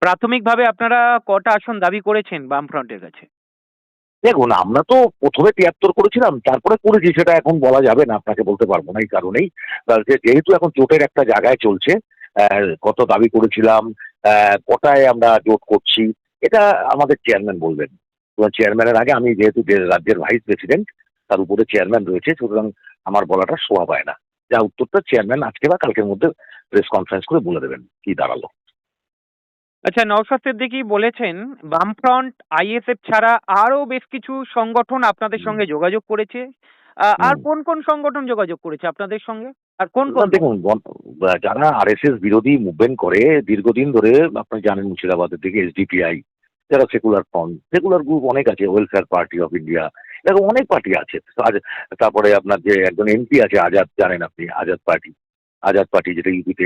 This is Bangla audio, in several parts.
প্রাথমিকভাবে আপনারা কটা আসন দাবি করেছেন বামফ্রন্টের কাছে? দেখুন, আমরা তো প্রথমে ৭৩ করেছিলাম, তারপরে করেছি সেটা এখন বলা যাবে না, আপনাকে বলতে পারবো না এই কারণেই। যেহেতু এখন জোটের একটা জায়গায় চলছে, কত দাবি করেছিলাম, কটায় আমরা জোট করছি, এটা আমাদের চেয়ারম্যান বলবেন। এবং চেয়ারম্যানের আগে আমি যেহেতু রাজ্যের ভাইস প্রেসিডেন্ট, তার উপরে চেয়ারম্যান রয়েছে, সুতরাং আমার বলাটা শোভা পায় না। যা উত্তরটা চেয়ারম্যান আজকে বা কালকের মধ্যে প্রেস কনফারেন্স করে বলে দেবেন কি দাঁড়ালো। আচ্ছা, নওশাদ সিদ্দিকী বলেছেন বামফ্রন্ট, আইএসএফ ছাড়া আরো বেশ কিছু সংগঠন আপনাদের হুম, সঙ্গে যোগাযোগ করেছে। আর হুম। কোন কোন সংগঠন যোগাযোগ করেছে আপনাদের সঙ্গে? আর কোন না কোন দল? দেখুন, যারা আরএসএস বিরোধী মুভমেন্ট করে দীর্ঘদিন ধরে, আপনি জানেন মুর্শিদাবাদের দিকে এসডিপিআই, যারা সেকুলার ফ্রন্ট, সেকুলার গ্রুপ অনেক আছে, ওয়েলফেয়ার পার্টি অফ ইন্ডিয়া, এরকম অনেক পার্টি আছে। তারপরে আপনার যে একজন এমপি আছে আজাদ, জানেন আপনি আজাদ পার্টি, আজাদ পার্টি যেটা ইউপিতে,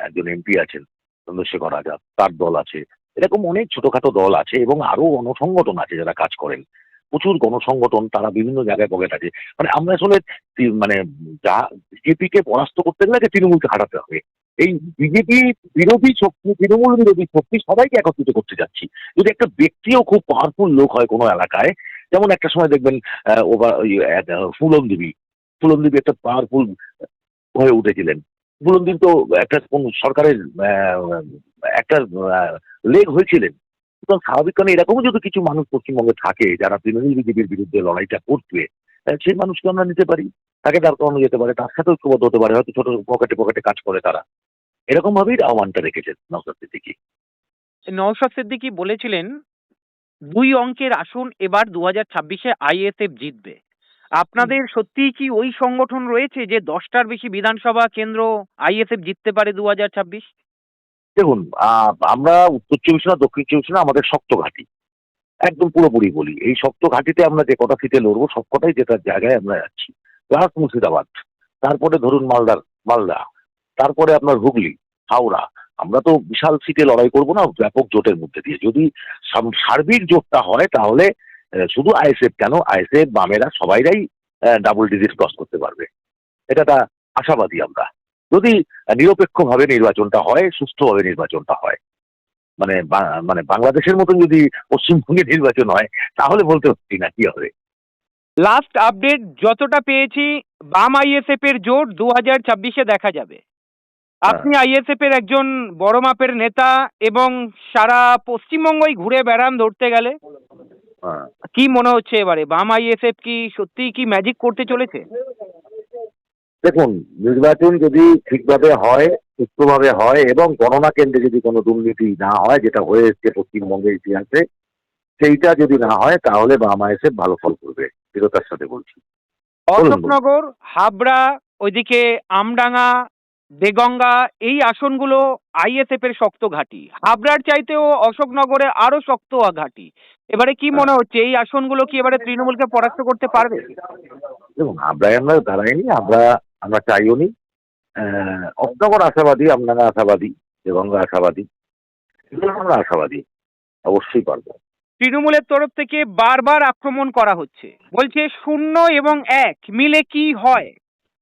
একজন এমপি আছেন চন্দ্রশেখর আজাদ, তার দল আছে। এরকম অনেক ছোটখাটো দল আছে এবং আরো গণসংগঠন আছে যারা কাজ করেন, প্রচুর গণসংগঠন, তারা বিভিন্ন জায়গায় পকেট আছে। মানে আমরা আসলে মানে যা বিজেপিকে পরাস্ত করতে গেলে তৃণমূলকে হারাতে হবে। এই বিজেপি বিরোধী শক্তি, তৃণমূল বিরোধী শক্তি সবাইকে একত্রিত করতে যাচ্ছি। যদি একটা ব্যক্তিও খুব পাওয়ারফুল লোক হয় কোনো এলাকায়, যেমন একটা সময় দেখবেন ফুলন দেবী, ফুলন দেবী একটা পাওয়ারফুল হয়ে উঠেছিলেন। ফুলন তো একটা কোন সরকারের একটা লেগ হয়েছিলেন। সুতরাং স্বাভাবিক কারণে এরকমও যদি কিছু মানুষ পশ্চিমবঙ্গে থাকে যারা তৃণমূল বিজেপির বিরুদ্ধে লড়াইটা করবে, সেই মানুষকে আমরা নিতে পারি, তাকে দাঁড় করানো যেতে পারে, তার সাথে ঐক্যবদ্ধ হতে পারে, হয়তো ছোট পকেটে পকেটে কাজ করে তারা। এরকম ভাবেই আহ্বানটা রেখেছেন নওশাদ সিদ্দিকী। নওশাদ সিদ্দিকী বলেছিলেন ২ অঙ্কের আসন এবার ২০২৬-এ আইএসএফ জিতবে। হুম। আপনাদের সত্যিই কি ওই সংগঠন রয়েছে যে ১০টার বেশি বিধানসভা কেন্দ্র আইএসএফ জিততে পারে ২০২৬? দেখুন, আমরা উত্তর চব্বিশ পরগনা, দক্ষিণ চব্বিশ পরগনা আমাদের শক্ত ঘাঁটি। একদম পুরোপুরি বলি, এই শক্ত ঘাঁটিতে আমরা যে কটা সিটে লড়বো সবকটাই জেতার জায়গায় আমরা যাচ্ছি। প্লাস মুর্শিদাবাদ, তারপরে ধরুন মালদা, তারপরে আপনার হুগলি, হাওড়া। আমরা তো বিশাল সিটে লড়াই করবো না, ব্যাপক জোটের মধ্যে দিয়ে। যদি সার্বিক জোটটা হয় তাহলে শুধু আইএসএফ কেন, আইএসএফ বামেরা সবাইরাই ডাবল ডিজিট ক্রস করতে পারবে। এটা আশাবাদী আমরা। যদি নিরপেক্ষভাবে নির্বাচনটা হয়, সুষ্ঠুভাবে নির্বাচনটা হয়, মানে মানে বাংলাদেশের মতন যদি পশ্চিমবঙ্গে নির্বাচন হয়, তাহলে বলতে পারছি না কি হবে। লাস্ট আপডেট যতটা পেয়েছি, বাম আইএসএফ এর জোট ২০২৬-এ দেখা যাবে। হ্যাঁ, আপনি আইএসএফ এর একজন বড় মাপের নেতা এবং সারা পশ্চিমবঙ্গই ঘুরে বেড়ান ধরতে গেলে। হ্যাঁ। কি মনে হচ্ছে এবারে বাম আইএসএফ কি সত্যিই কি ম্যাজিক করতে চলেছে? দেখুন, নির্বাচন যদি ঠিকভাবে হয়, সুষ্ঠুভাবে হয় এবং গণনা কেন্দ্রে যদি কোনো দুর্নীতি না হয়, যেটা হয়ে এসছে পশ্চিমবঙ্গের ইতিহাসে, সেইটা যদি না হয় তাহলে বাম আইএসএফ ভালো ফল করবে, দৃঢ়তার সাথে বলছি। বলুন, বলুন। অশোকনগর, হাবড়া, ওইদিকে আমডাঙ্গা, দেগঙ্গা, এই আসনগুলো আইএসএফ এর শক্ত ঘাঁটি। হাবড়ার চাইতেও অশোকনগরে আরো শক্ত ঘাঁটি। এবারে কি হ্যাঁ। মনে হচ্ছে এই আসনগুলো কি এবারে তৃণমূলকে পরাস্ত করতে পারবে? দেখুন, আমরা দাঁড়াইনি, আমরা চাইও নি। অক্টোবর আশাবাদী, আমরা আশাবাদী, দেবঙ্গ আশাবাদী, এগুলো আমরা আশাবাদী, অবশ্যই পারবো। তৃণমূলের তরফ থেকে বারবার আক্রমণ করা হচ্ছে, বলছে 0 এবং 1 মিলে কি হয়।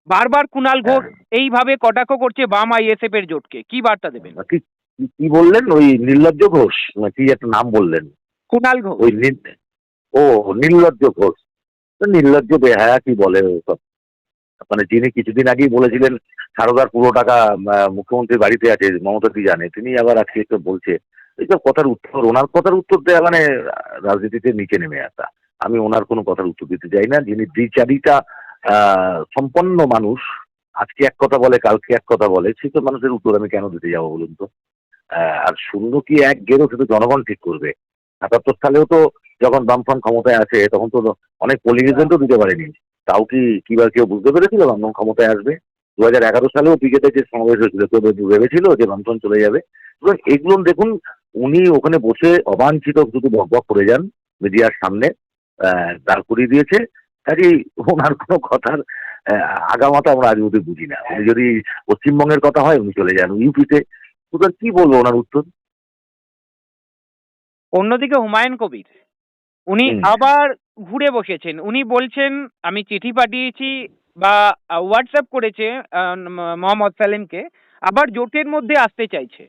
বারবার কুণাল ঘোষ হ্যাঁ। এইভাবে কটাক্ষ করছে বাম আইএসএফ এর জোটকে। কি বার্তা দেবেন? কি কি বললেন, ওই নির্লজ্জ ঘোষ না কি একটা নাম বললেন? কুণাল ঘোষ। ওই ও নির্লজ্জ ঘোষ। তো নির্লজ্জ বেহায়া কি বলে ওসব? মানে যিনি কিছুদিন আগেই বলেছিলেন সারদার পুরো টাকা মুখ্যমন্ত্রীর বাড়িতে আছে, মমতাদি জানে, তিনি আবার আজকে একটু বলছে এইসব কথার উত্তর, ওনার কথার উত্তর দেওয়া মানে রাজনীতিতে নিচে নেমে আসা। আমি ওনার কোনো কথার উত্তর দিতে চাই না, যিনি দ্বিচারিতা সম্পন্ন মানুষ, আজকে এক কথা বলে কালকে এক কথা বলে, সেসব মানুষের উত্তর আমি কেন দিতে যাবো বলুন তো? আর শূন্য কি এক গেরো সেটা জনগণ ঠিক করবে। ৭৭ সালেও তো যখন বামফ্রন্ট ক্ষমতায় আসে তখন তো অনেক পোলিং এজেন্টও দিতে পারেনি। তাও কি বা কেউ বুঝতে পেরেছিল বামফ্রন্ট ক্ষমতায় আসবে? ২০১১ সালেও বিজেপিতে যে সমাবেশ হয়েছিল কেউ ভেবেছিল যে বামফ্রন্ট চলে যাবে? সুতরাং এগুলো দেখুন, উনি ওখানে বসে অবাঞ্ছিত শুধু বকবক করে যান মিডিয়ার সামনে, দাঁড় করিয়ে দিয়েছে। কাজেই ওনার কোনো কথার আগামাথা আমরা আজ অব্দি বুঝি না। উনি যদি পশ্চিমবঙ্গের কথা হয় উনি চলে যান ইউপিতে। সুতরাং কি বলবো ওনার উত্তর? অন্যদিকে হুমায়ুন কবির, উনি হুম। আবার ঘুরে বসেছেন। উনি বলছেন আমি চিঠি পাঠিয়েছি বা হোয়াটসঅ্যাপ করেছে মোহাম্মদ সালেমকে, আবার জোটের মধ্যে আসতে চাইছে।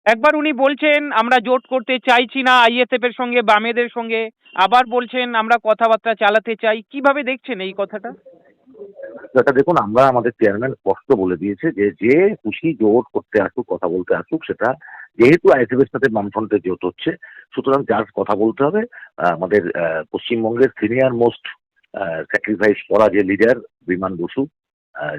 একবার উনি বলছেন আমরা জোট করতে চাইছি না আইএসএফ এর সঙ্গে, বামেদের সঙ্গে। আবার বলছেন আমরা কথাবার্তা চালাতে চাই। কিভাবে দেখছেন এই কথাটা? সেটা দেখুন, আমরা আমাদের চেয়ারম্যান স্পষ্ট বলে দিয়েছে যে যে খুশি জোট করতে আসুক, কথা বলতে আসুক, সেটা যেহেতু আইএসএফ এর সাথে বামফ্রন্টের জোট হচ্ছে, সুতরাং যার কথা বলতে হবে আমাদের পশ্চিমবঙ্গের সিনিয়র মোস্ট স্যাক্রিফাইস করা যে লিডার বিমান বসু,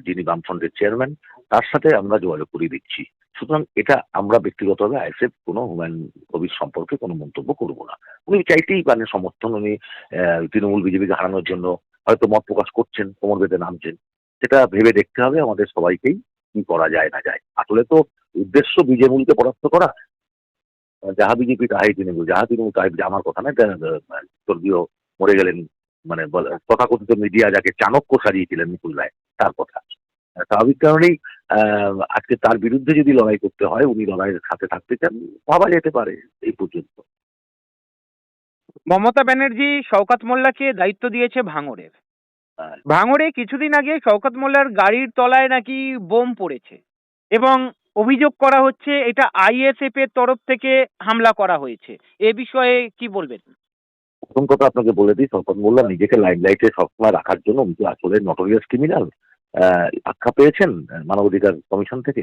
যিনি বামফ্রন্টের চেয়ারম্যান, তার সাথে আমরা যোগাযোগ করিয়ে দিচ্ছি। সুতরাং এটা আমরা ব্যক্তিগতভাবে আইএসএফ কোনো হুমায়ুন কবির সম্পর্কে কোনো মন্তব্য করব না। উনি চাইতেই পারেন সমর্থন, উনি তৃণমূল বিজেপিকে হারানোর জন্য হয়তো মত প্রকাশ করছেন, কোমর বেঁধে নামছেন। সেটা ভেবে দেখতে হবে আমাদের সবাইকেই কি করা যায় না যায়। আসলে তো উদ্দেশ্য বিজেপিকে পরাস্ত করা। যাহা বিজেপি তাহাই তৃণমূল, যাহা তৃণমূল তাহাই বিজেপি, আমার কথা নয়। স্বর্গীয় মরে গেলেন, মানে তথাকথিত মিডিয়া যাকে চাণক্য সাজিয়েছিলেন মুকুল রায়, তার কথা। স্বাভাবিক কারণেই আজকে তার বিরুদ্ধে যদি লড়াই করতে হয়, উনি লড়াইয়ের সাথে থাকতে চান, ভাবা যেতে পারে এই পর্যন্ত। মমতা ব্যানার্জি শওকত মোল্লাকে দায়িত্ব দিয়েছে ভাঙড়ের। আহ, ভাঙড়ে কিছুদিন আগে শওকত মোল্লার গাড়ির তলায় নাকি বোম পড়েছে এবং অভিযোগ করা হচ্ছে এটা আইএসএফ এর তরফ থেকে হামলা করা হয়েছে। এ বিষয়ে কি বলবেন? প্রথম কথা আপনাকে বলে দিই, শওকত মোল্লা নিজেকে লাইমলাইটে সবসময় রাখার জন্য উনি তো আসলে নটোরিয়াস ক্রিমিনাল আখ্যা পেয়েছেন মানবাধিকার কমিশন থেকে।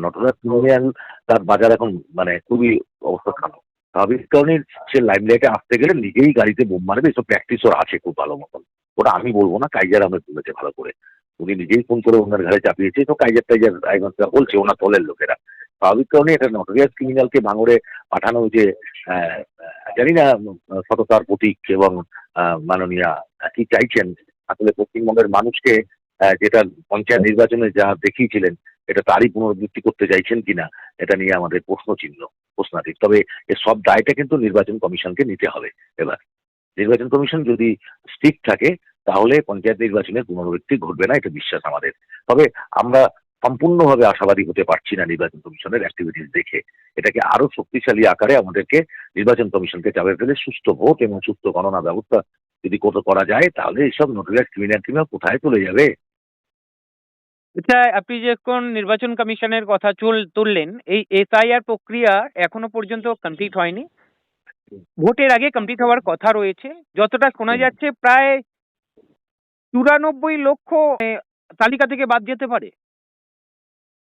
নটোরিয়াস ক্রিমিনাল, তার বাজার এখন মানে খুবই অবস্থা খারাপ। স্বাভাবিক কারণে সে লাইমলাইটে আসতে গেলে নিজেই গাড়িতে বোম মারবে, এসব প্র্যাকটিস ওর আছে খুব ভালো মতন। ওটা আমি বলবো না, কাইজার আহমেদ বলেছে ভালো করে। উনি নিজেই ফোন করে ওনার ঘরে চাপিয়েছে, তো কাইজার টাইজার বলছে ওনার দলের লোকেরা। স্বাভাবিক কারণে এটা নটোরিয়াস ক্রিমিনালকে ভাঙড়ে পাঠানো যে জানি না সততার প্রতীক এবং মাননীয়া কি চাইছেন আসলে পশ্চিমবঙ্গের মানুষকে, যেটা পঞ্চায়েত নির্বাচনে যা দেখিয়েছিলেন, এটা তারই পুনরাবৃত্তি করতে চাইছেন কিনা, এটা নিয়ে আমাদের প্রশ্নাতীত। তবে এর সব দায়টা কিন্তু নির্বাচন কমিশনকে নিতে হবে। এবার নির্বাচন কমিশন যদি স্ট্রিক্ট থাকে, তাহলে পঞ্চায়েত নির্বাচনের পুনরাবৃত্তি ঘটবে না, এটা বিশ্বাস আমাদের। তবে আমরা সম্পূর্ণভাবে আশাবাদী হতে পারছি না নির্বাচন কমিশনের অ্যাক্টিভিটিস দেখে। এটাকে আরো শক্তিশালী আকারে আমাদেরকে নির্বাচন কমিশনকে চাপে ফেলে সুষ্ঠু ভোট এবং সুষ্ঠু গণনা ব্যবস্থা যদি করা যায়, তাহলে এইসব নোটোরিয়াস ক্রিমিনাল কোথায় চলে যাবে। আচ্ছা, আপনি যখন নির্বাচন কমিশনের কথা তুললেন, এই এসআইআর প্রক্রিয়া এখনো পর্যন্ত কমপ্লিট হয়নি। ভোটের আগে কমপ্লিট হওয়ার কথা রয়েছে। যতটা শোনা যাচ্ছে প্রায় 94 লক্ষ তালিকা থেকে বাদ যেতে পারে।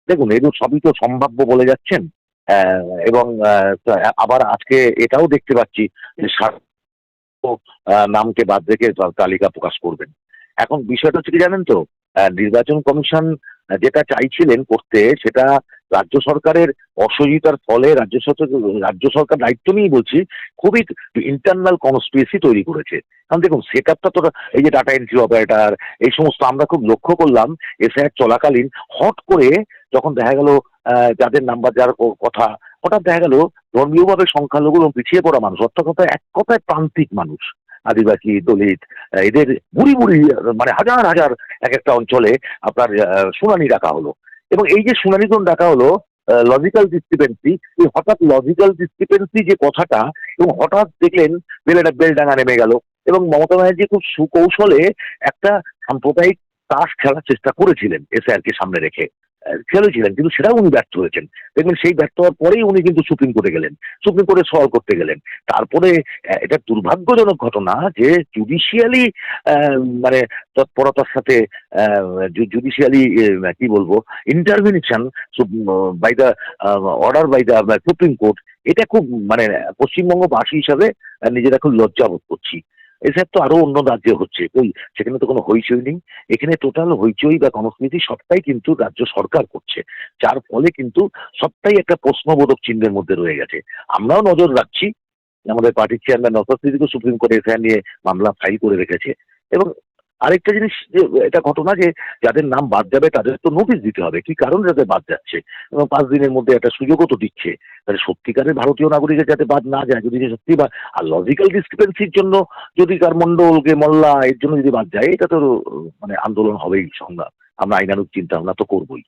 দেখুন, এগুলো সবই তো সম্ভাব্য বলে যাচ্ছেন। এবং আবার আজকে এটাও দেখতে পাচ্ছি যে নামকে বাদ রেখে তালিকা প্রকাশ করবেন। এখন বিষয়টা হচ্ছে কি জানেন তো, নির্বাচন কমিশন যেটা চাইছিলেন করতে, সেটা রাজ্য সরকারের অসহযোগিতার ফলে রাজ্য সরকার দায়িত্ব নিয়ে বলছি, খুবই ইন্টারনাল কনস্পিরেসি তৈরি করেছে। কারণ দেখুন, সেট আপটা তো এই যে ডাটা এন্ট্রি অপারেটর, এই সমস্ত আমরা খুব লক্ষ্য করলাম এসআইআর চলাকালীন হট করে যখন দেখা গেল যাদের নাম্বার যার কথা, হঠাৎ দেখা গেল ধর্মীয়ভাবে সংখ্যালঘু এবং পিছিয়ে পড়া মানুষ, অর্থাৎ কথা এক কথায় প্রান্তিক মানুষ, আদিবাসী, দলিত, এদের বুড়ি বুড়ি মানে হাজার হাজার এক একটা অঞ্চলে আপনার শুনানি ডাকা হলো। এবং এই যে শুনানি যখন ডাকা হলো, লজিক্যাল ডিসক্রিপেন্সি, এই হঠাৎ লজিক্যাল ডিসক্রিপেন্সি যে কথাটা, এবং হঠাৎ দেখলেন বেলডাঙা নেমে গেল। এবং মমতা ব্যানার্জি খুব সুকৌশলে একটা সাম্প্রদায়িক তাস খেলার চেষ্টা করেছিলেন এসআইআর কে সামনে রেখে, খেলেছিলেন, কিন্তু সেটাও উনি ব্যর্থ হয়েছেন। দেখবেন সেই ব্যর্থ হওয়ার পরেই উনি কিন্তু সুপ্রিম কোর্টে গেলেন, সুপ্রিম কোর্টে সওয়াল করতে গেলেন। তারপরে এটা দুর্ভাগ্যজনক ঘটনা যে জুডিশিয়ালি মানে তৎপরতার সাথে জুডিশিয়ালি কি বলবো intervention by the order by the Supreme Court, এটা খুব মানে পশ্চিমবঙ্গবাসী হিসাবে নিজেরা খুব লজ্জা বোধ করছি। এসব তো আরো অন্য রাজ্যে হচ্ছে, কই সেখানে তো কোনো হইচই নেই। এখানে টোটাল হইচই বা সংস্কৃতি সবটাই কিন্তু রাজ্য সরকার করছে, যার ফলে কিন্তু সবটাই একটা প্রশ্নবোধক চিহ্নের মধ্যে রয়ে গেছে। আমরাও নজর রাখছি, আমাদের পার্টির চেয়ারম্যান নওশাদ সিদ্দিকীও সুপ্রিম কোর্টে এফআইআর নিয়ে মামলা ফাইল করে রেখেছে। এবং আরেকটা জিনিস যে এটা ঘটনা যে যাদের নাম বাদ যাবে তাদের তো নোটিশ দিতে হবে কি কারণে যাদের বাদ যাচ্ছে, এবং 5 দিনের মধ্যে একটা সুযোগও তো দিচ্ছে। তাহলে সত্যিকারের ভারতীয় নাগরিকের যাতে বাদ না যায়, যদি সত্যি বা আর লজিক্যাল ডিসক্রিপেন্সির জন্য যদি কার মন্ডলকে মোল্লা এর জন্য যদি বাদ যায়, এটা তো মানে আন্দোলন হবেই, সংগ্রাম। আমরা আইনানুগ চিন্তা ভাবনা তো করবোই।